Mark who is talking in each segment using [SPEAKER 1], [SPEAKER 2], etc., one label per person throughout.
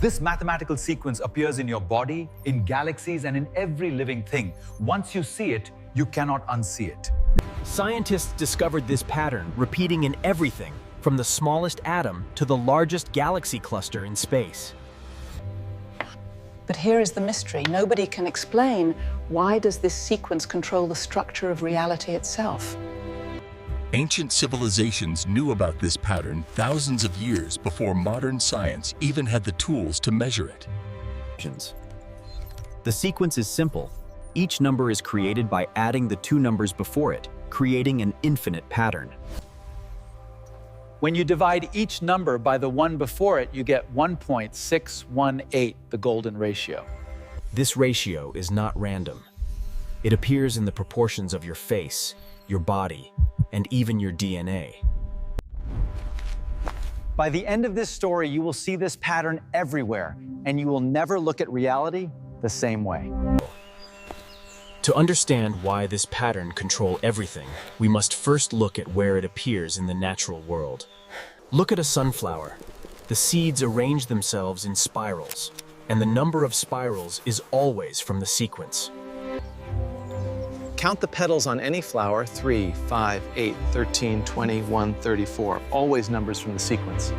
[SPEAKER 1] This mathematical sequence appears in your body, in galaxies, and in every living thing. Once you see it, you cannot unsee it.
[SPEAKER 2] Scientists discovered this pattern repeating in everything, from the smallest atom to the largest galaxy cluster in space.
[SPEAKER 3] But here is the mystery. Nobody can explain, why does this sequence control the structure of reality itself?
[SPEAKER 4] Ancient civilizations knew about this pattern thousands of years before modern science even had the tools to measure it.
[SPEAKER 2] The sequence is simple. Each number is created by adding the two numbers before it, creating an infinite pattern.
[SPEAKER 1] When you divide each number by the one before it, you get 1.618, the golden ratio.
[SPEAKER 2] This ratio is not random. It appears in the proportions of your face, your body, and even your DNA.
[SPEAKER 1] By the end of this story, you will see this pattern everywhere, and you will never look at reality the same way.
[SPEAKER 2] To understand why this pattern controls everything, we must first look at where it appears in the natural world. Look at a sunflower. The seeds arrange themselves in spirals, and the number of spirals is always from the sequence.
[SPEAKER 5] Count the petals on any flower, 3, 5, 8, 13, 21, 34, always numbers from the sequence.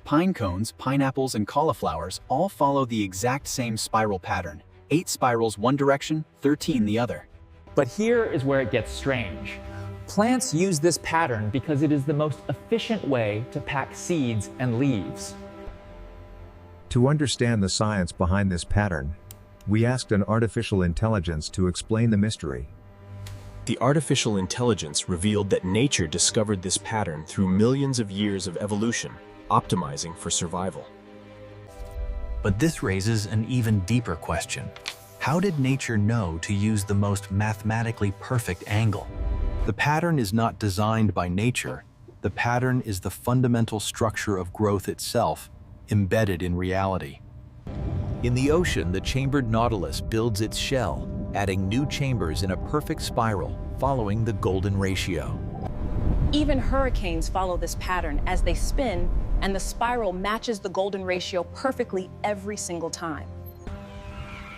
[SPEAKER 6] Pine cones, pineapples, and cauliflowers all follow the exact same spiral pattern. 8 spirals one direction, 13 the other.
[SPEAKER 7] But here is where it gets strange. Plants use this pattern because it is the most efficient way to pack seeds and leaves.
[SPEAKER 8] To understand the science behind this pattern, we asked an artificial intelligence to explain the mystery.
[SPEAKER 2] The artificial intelligence revealed that nature discovered this pattern through millions of years of evolution, optimizing for survival.
[SPEAKER 9] But this raises an even deeper question. How did nature know to use the most mathematically perfect angle? The pattern is not designed by nature. The pattern is the fundamental structure of growth itself, embedded in reality. In the ocean, the chambered nautilus builds its shell, adding new chambers in a perfect spiral, following the golden ratio.
[SPEAKER 3] Even hurricanes follow this pattern as they spin, and the spiral matches the golden ratio perfectly every single time.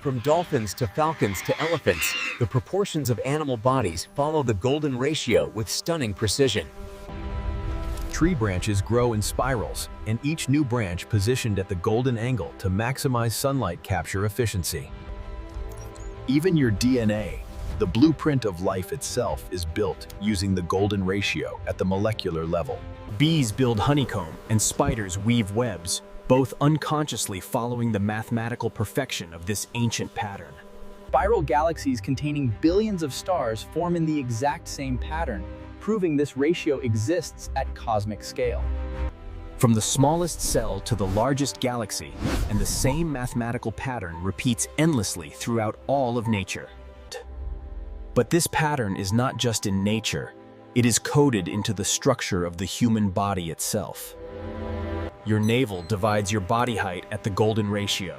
[SPEAKER 10] From dolphins to falcons to elephants, the proportions of animal bodies follow the golden ratio with stunning precision.
[SPEAKER 9] Tree branches grow in spirals, and each new branch positioned at the golden angle to maximize sunlight capture efficiency. Even your DNA, the blueprint of life itself, is built using the golden ratio at the molecular level.
[SPEAKER 2] Bees build honeycomb and spiders weave webs, both unconsciously following the mathematical perfection of this ancient pattern.
[SPEAKER 6] Spiral galaxies containing billions of stars form in the exact same pattern, proving this ratio exists at cosmic scale.
[SPEAKER 2] From the smallest cell to the largest galaxy, and the same mathematical pattern repeats endlessly throughout all of nature. But this pattern is not just in nature, it is coded into the structure of the human body itself. Your navel divides your body height at the golden ratio.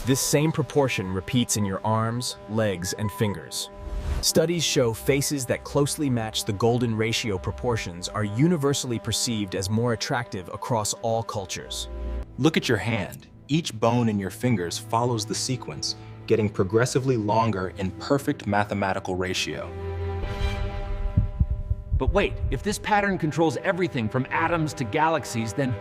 [SPEAKER 2] This same proportion repeats in your arms, legs, and fingers. Studies show faces that closely match the golden ratio proportions are universally perceived as more attractive across all cultures.
[SPEAKER 11] Look at your hand. Each bone in your fingers follows the sequence, getting progressively longer in perfect mathematical ratio.
[SPEAKER 12] But wait, if this pattern controls everything from atoms to galaxies, then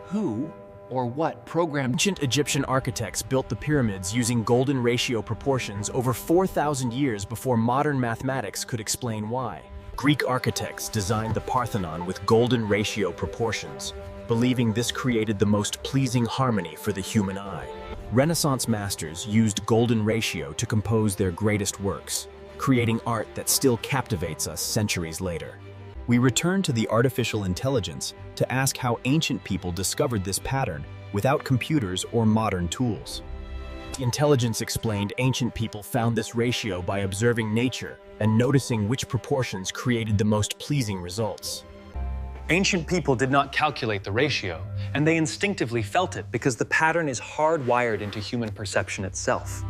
[SPEAKER 12] who or what programmed?
[SPEAKER 2] Ancient Egyptian architects built the pyramids using golden ratio proportions over 4,000 years before modern mathematics could explain why. Greek architects designed the Parthenon with golden ratio proportions, believing this created the most pleasing harmony for the human eye. Renaissance masters used golden ratio to compose their greatest works, creating art that still captivates us centuries later. We return to the artificial intelligence to ask how ancient people discovered this pattern without computers or modern tools. The intelligence explained ancient people found this ratio by observing nature and noticing which proportions created the most pleasing results.
[SPEAKER 5] Ancient people did not calculate the ratio, and they instinctively felt it because the pattern is hardwired into human perception itself.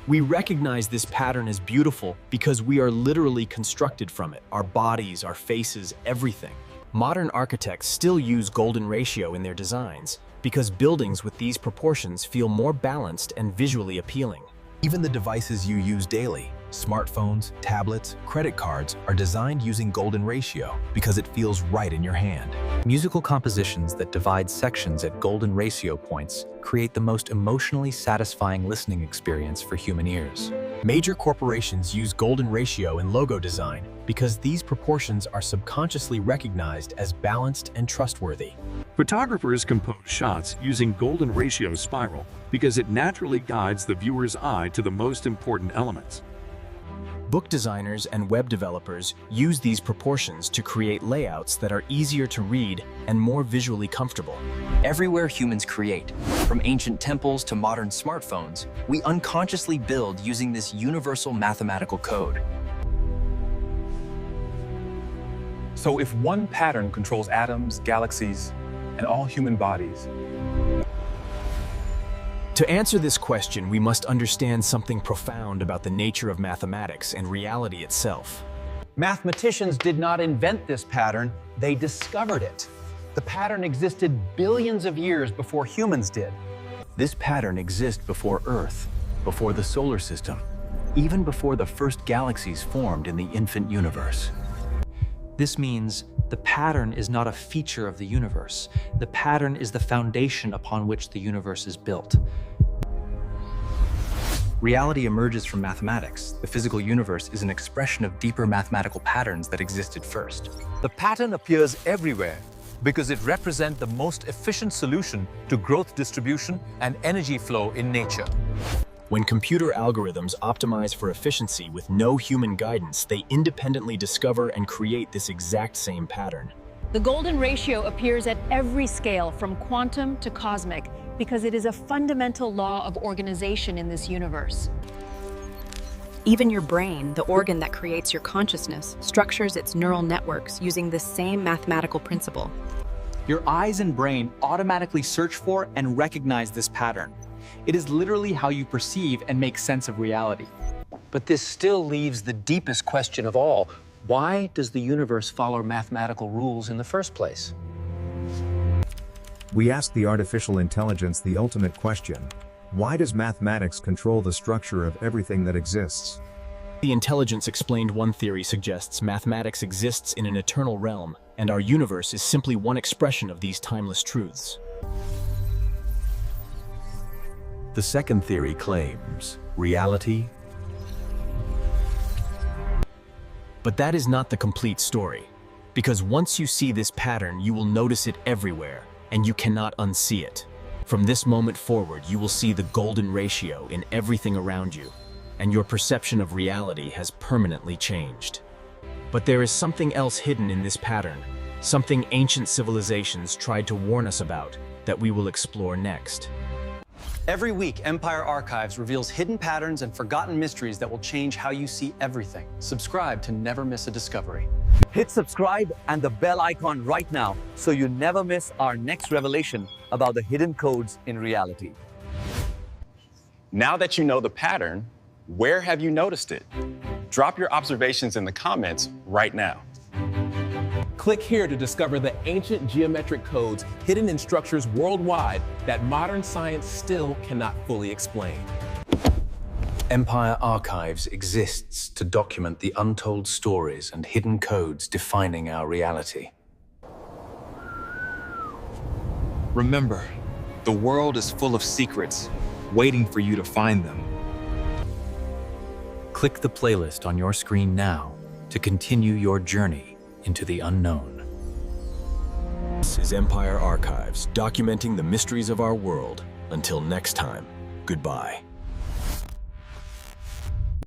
[SPEAKER 2] We recognize this pattern as beautiful because we are literally constructed from it. Our bodies, our faces, everything. Modern architects still use golden ratio in their designs, because buildings with these proportions feel more balanced and visually appealing.
[SPEAKER 9] Even the devices you use daily, smartphones, tablets, credit cards, are designed using golden ratio because it feels right in your hand. Musical compositions that divide sections at golden ratio points create the most emotionally satisfying listening experience for human ears. Major corporations use golden ratio in logo design because these proportions are subconsciously recognized as balanced and trustworthy.
[SPEAKER 13] Photographers compose shots using golden ratio spiral because it naturally guides the viewer's eye to the most important elements.
[SPEAKER 2] Book designers and web developers use these proportions to create layouts that are easier to read and more visually comfortable.
[SPEAKER 14] Everywhere humans create, from ancient temples to modern smartphones, we unconsciously build using this universal mathematical code.
[SPEAKER 15] So if one pattern controls atoms, galaxies, and all human bodies,
[SPEAKER 2] to answer this question, we must understand something profound about the nature of mathematics and reality itself.
[SPEAKER 6] Mathematicians did not invent this pattern, they discovered it. The pattern existed billions of years before humans did.
[SPEAKER 9] This pattern exists before Earth, before the solar system, even before the first galaxies formed in the infant universe.
[SPEAKER 16] This means the pattern is not a feature of the universe. The pattern is the foundation upon which the universe is built.
[SPEAKER 9] Reality emerges from mathematics. The physical universe is an expression of deeper mathematical patterns that existed first.
[SPEAKER 17] The pattern appears everywhere because it represents the most efficient solution to growth distribution and energy flow in nature.
[SPEAKER 2] When computer algorithms optimize for efficiency with no human guidance, they independently discover and create this exact same pattern.
[SPEAKER 3] The golden ratio appears at every scale, from quantum to cosmic, because it is a fundamental law of organization in this universe.
[SPEAKER 18] Even your brain, the organ that creates your consciousness, structures its neural networks using this same mathematical principle.
[SPEAKER 6] Your eyes and brain automatically search for and recognize this pattern. It is literally how you perceive and make sense of reality.
[SPEAKER 5] But this still leaves the deepest question of all. Why does the universe follow mathematical rules in the first place?
[SPEAKER 8] We asked the artificial intelligence the ultimate question: why does mathematics control the structure of everything that exists?
[SPEAKER 2] The intelligence explained one theory suggests mathematics exists in an eternal realm, and our universe is simply one expression of these timeless truths.
[SPEAKER 9] The second theory claims reality.
[SPEAKER 2] But that is not the complete story, because once you see this pattern, you will notice it everywhere, and you cannot unsee it. From this moment forward, you will see the golden ratio in everything around you, and your perception of reality has permanently changed. But there is something else hidden in this pattern, something ancient civilizations tried to warn us about, that we will explore next.
[SPEAKER 5] Every week, Empire Archives reveals hidden patterns and forgotten mysteries that will change how you see everything. Subscribe to never miss a discovery.
[SPEAKER 17] Hit subscribe and the bell icon right now so you never miss our next revelation about the hidden codes in reality.
[SPEAKER 19] Now that you know the pattern, where have you noticed it? Drop your observations in the comments right now.
[SPEAKER 20] Click here to discover the ancient geometric codes hidden in structures worldwide that modern science still cannot fully explain.
[SPEAKER 9] Empire Archives exists to document the untold stories and hidden codes defining our reality.
[SPEAKER 10] Remember, the world is full of secrets, waiting for you to find them.
[SPEAKER 9] Click the playlist on your screen now to continue your journey into the unknown.
[SPEAKER 2] This is Empire Archives, documenting the mysteries of our world. Until next time, goodbye.